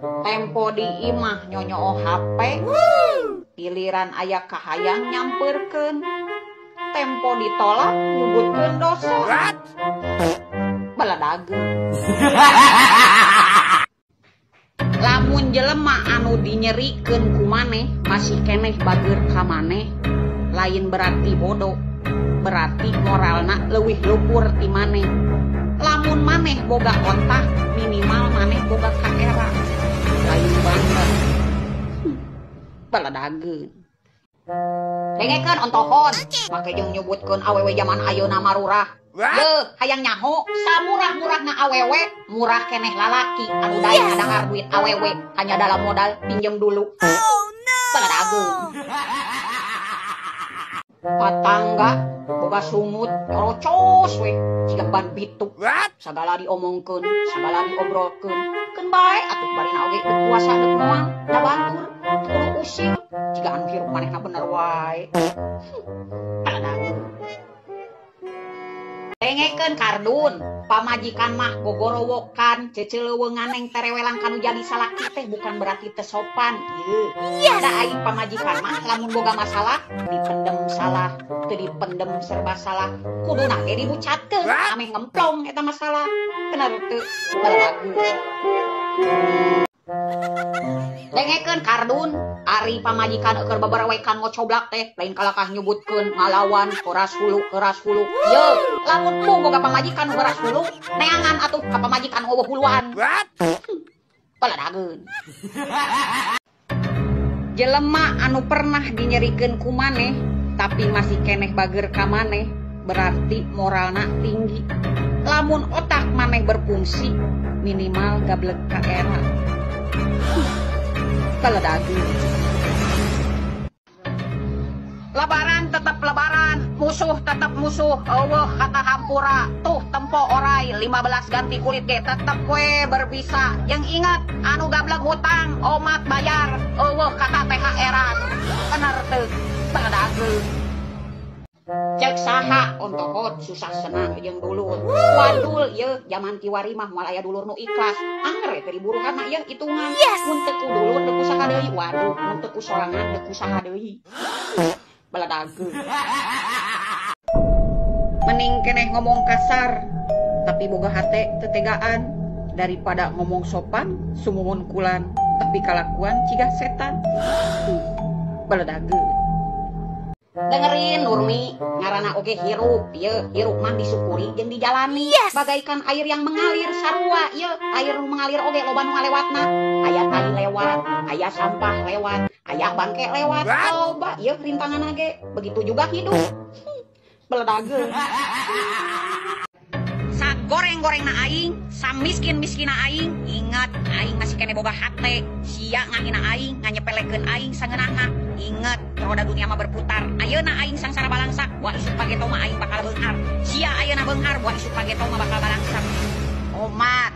tempo di imah nyonyo HP, giliran aya kahayang nyamperkeun, tempo ditolak nyebutkeun dosa. Baladageun. Lamun jelema anu dinyerikeun ku maneh masih keneh bageur ka maneh, lain berarti bodoh, berarti moralna leuwih luhur ti maneh. Lamun maneh boga otak, minimal maneh boga kaera, lain banget. Baladageun. Dengekeun ontohon, make jeung nyebutkeun awewe zaman ayeuna marurah. Hayang nyaho, samurah-murahna awewe, murah keneh lalaki anu daya ngadangar duit awewe hanya dalam modal pinjem dulu. Baladageun. Patangga boga sungut nyorocos we jiga ban bitu. Sagala diomongkeun, sagala diobrolkeun. Keun bae atuh barina oge teu kuasa deuk moal, da batur, teu kudu usil. Jiga anu hirup manehna bener wae. Baladageun. Dengekeun kardun, pamajikan mah gogorowokan, ceceleuweungan neng terewelang kanu jadi salaki teh bukan berarti teu sopan. Ieu. Da aing pamajikan mah lamun boga masalah dipendem salah, teu dipendem serba salah. Kuduna ge dibucatkeun, ameh ngemplong eta masalah. Bener teu? Baladageun. Dengekeun kardun, ari pamajikan keur babarewekan ngocoblak teh lain kalakah nyebutkeun ngalawan keras hulu. Ye, lamun mu boga pamajikan keras hulu, neangan atuh ka pamajikan eueuh huluan. Baladageun. Jelema anu pernah dinyerikeun ku maneh tapi masih keneh bageur ka maneh, berarti moralna tinggi. Lamun otak maneh berfungsi, minimal gableg ka era. Baladageun. Lebaran tetap lebaran, musuh tetap musuh. Eueuh kata hampura, tuh tempo orai 15 ganti kulit ge tetep we berbisa. Jeung ingat anu gableg hutang, omat bayar. Eueuh kata THR-an. Bener teu? Baladageun. Cek saha ontohot susah senang jeung dulur. Wadul ieu zaman kiwari mah moal aya dulur nu ikhlas. Angger teh diburuhan mah ieu hitungan. Mun teu ku dulur teu kusaha deui. Waduh, mun teu ku sorangan teu kusaha deui. Baladageun. Mending keneh ngomong kasar tapi boga hate teu tegaan daripada ngomong sopan sumumun kulan tapi kalakuan cigah setan. Baladageun. Dengerin Nurmi, ngaranna oge hirup. Ieu hirup mah disyukuri jeung dijalani. Bagaikan air yang mengalir sarua. Ieu air nu mengalir oge loba nu ngalewatna. Aya tali lewat, aya sampah lewat, aya bangke lewat. Loba ieu rintangan ge. Begitu juga hidup. Baladageun. Sagoreng-gorengna aing, samiskin-miskina aing, ingat aing masih kene boga hate. Sia ngahina aing, nganyepelekeun aing sangeunahna. Ingat, roda dunia mah berputar. Ayeuna aing sangsara balangsak, buah isuk pageto mah aing bakal beunghar. Sia ayeuna beunghar, buah isuk pageto mah bakal balangsak. Omat,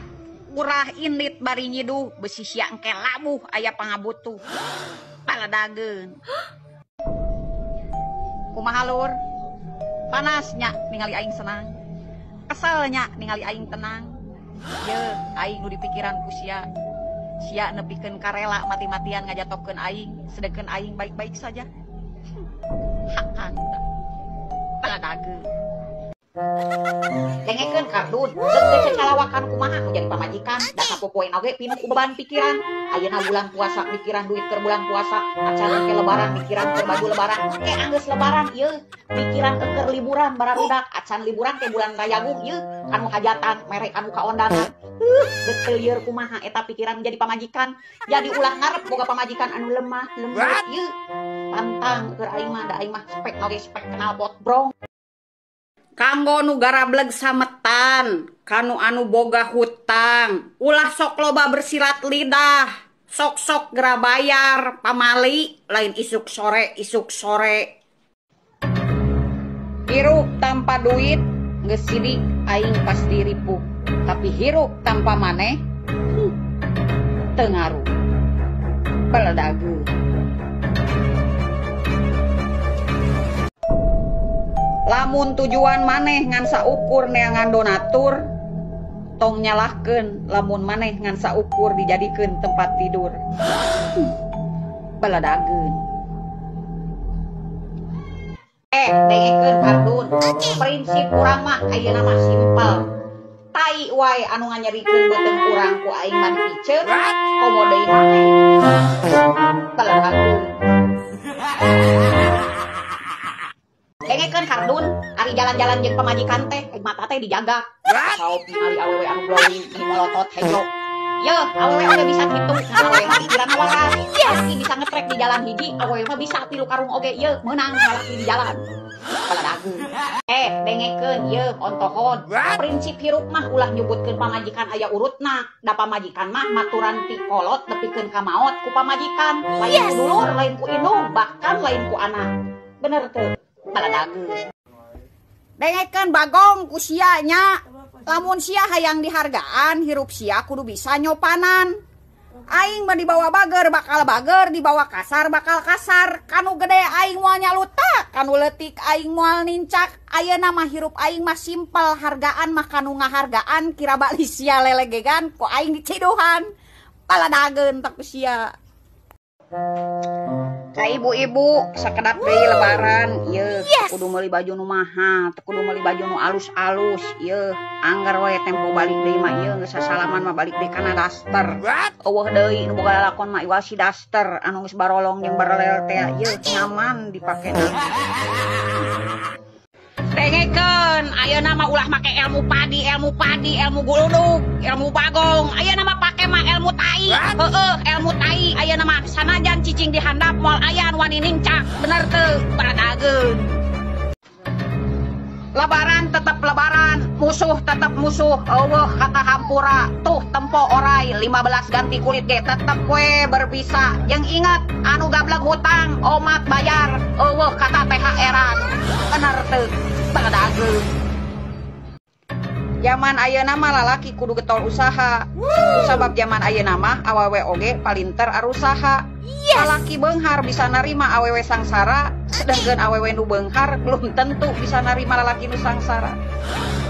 urah indit bari nyiduh, besi sia engke labuh aya pangabutuh. Baladageun. Kumaha lur? Panasnya ningali aing senang. Keselnya ningali aing tenang. Ye, aing nu dipikiran ku sia. Sia nepikeun karela mati-matian ngajatokkeun aing, sedengkeun aing baik-baik saja. Hakanda. Baladageun. Dengekeun kardun, teu cacalawakan kumaha nu jadi pamajikan, da sapopoe oge pinuh ku beban pikiran. Ayeuna bulan puasa mikiran duit keur bulan puasa, acan ke lebaran mikiran keur baju lebaran. Anggeus lebaran ieu, mikiran keur liburan bararudak, acan liburan ke bulan rayagung ieu, kanu hajatan mere kanu kaondangan. Betul lieur kumaha eta pikiran menjadi pamajikan. Jadi ulah ngarep boga pamajikan anu lemah, lembut ieu. Pantang keur aing mah, da aing mah spek oge spek kenal pot brong. Kanggo nu garableg sametan, kanu anu boga hutang, ulah sok loba bersilat lidah, sok-sok gera bayar, pamali, lain isuk sore. Hirup tanpa duit, geus sidik aing pasti ripuh, tapi hirup tanpa maneh, teu ngaruh. Baladageun. Lamun tujuan maneh ngan saukur neangan donatur, tong nyalahkeun lamun maneh ngan saukur dijadikeun tempat tidur. Baladageun. Dengekeun kardun. Prinsip urang mah ayeuna mah simpel. Tai wae anu nganyerikeun beuteung urang ku aing mah piceun, komo deui maneh. Baladageun. Dengekeun kardun, ari jalan-jalan jeung pamajikan teh, mata teh dijaga. Saop ningali awewe anu glowing, di molotot hejo. Yeuh, awewe oge bisa kitu, ngan awewe mah pikiranna waras. Laki bisa ngetrek di jalan hiji, awewe mah bisa tilu karung oge, yeuh, meunang ngalaki di jalan. Baladageun. Dengekeun yeuh, ontohon. Prinsip hirup mah ulah nyebutkeun pamajikan aya urutna. Da pamajikan mah maturan ti kolot nepikeun ka maot ku pamajikan. Lain ku dulur, lain ku indung, bahkan lain ku anak. Bener teu? Baladageun. Dengekeun bagong ku sia nya. Lamun sia hayang dihargaan, hirup sia kudu bisa nyopanan. Aing mah dibawa bager, dibawa kasar bakal kasar. Kanu gede aing moal nyalutak, kanu leutik aing moal nincak. Ayeuna mah hirup aing mah simpel, hargaan mah kanu ngahargaan, kira bali sia lelegegan ku aing diciduhan. Baladageun tak sia. Ka ibu-ibu sakedap deui lebaran, yeuh, kudu meuli baju nu mahal, teu kudu meuli baju nu alus-alus, yeuh, anggar wae tempo balik deui mah yeuh geus sasalaman mah balik deui kana daster. Eueuh deui nu boga lalakon mah iwal si daster anu geus barolong jeung barelel teh, yeuh, nyaman dipakena. Dengekeun, ayeuna mah ulah make ilmu padi, ilmu guludug, ilmu bagong. Ayeuna mah pake mah ilmu tai. Heueuh, ilmu tai. Ayeuna mah sanajan cicing dihandap moal aya anu wani nincak. Bener teu? Baladageun. Lebaran tetep lebaran, musuh tetep musuh. Eueuh kata hampura, tuh tempo orai 15 ganti kulit ge tetep we berbisa. Jeung ingat anu gableg hutang, omat bayar. Eueuh kata THR-an. Bener teu? Baladageun. Zaman ayeuna mah lalaki kudu getol usaha. Sabab zaman ayeuna mah awewe oge palinter arusaha. Lalaki beunghar bisa narima awewe sangsara, sedangkan awewe nu beunghar belum tentu bisa narima lalaki nu sangsara.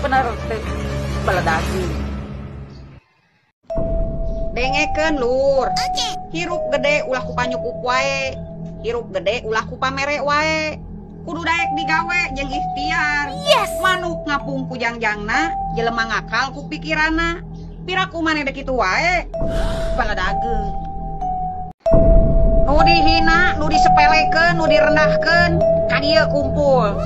Bener teu? Baladageun. Dengekeun lur. Hirup gede ulah ku panyukuk wae. Hirup gede ulah ku pamere wae. Kudu daek digawe jeung ikhtiar. Manuk ngapung ku jangjangna, jelema ngakal ku pikiranna. Piraku maneh dek kitu wae. Baladageun. Nu dihina, nu disepelekeun, nu direndahkeun, ka dieu kumpul.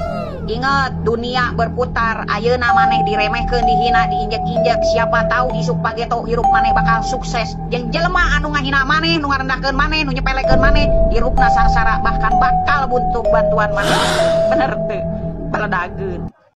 Ingat, dunia berputar. Ayeuna maneh diremehkeun, dihina, diinjek-injek. Siapa tahu isuk pageto hirup maneh bakal sukses. Jeung jelema anu ngahina maneh, nu ngarendahkeun maneh, nu nyepelekeun maneh, hirupna sangsara bahkan bakal butuh bantuan maneh. Bener teu? Baladageun.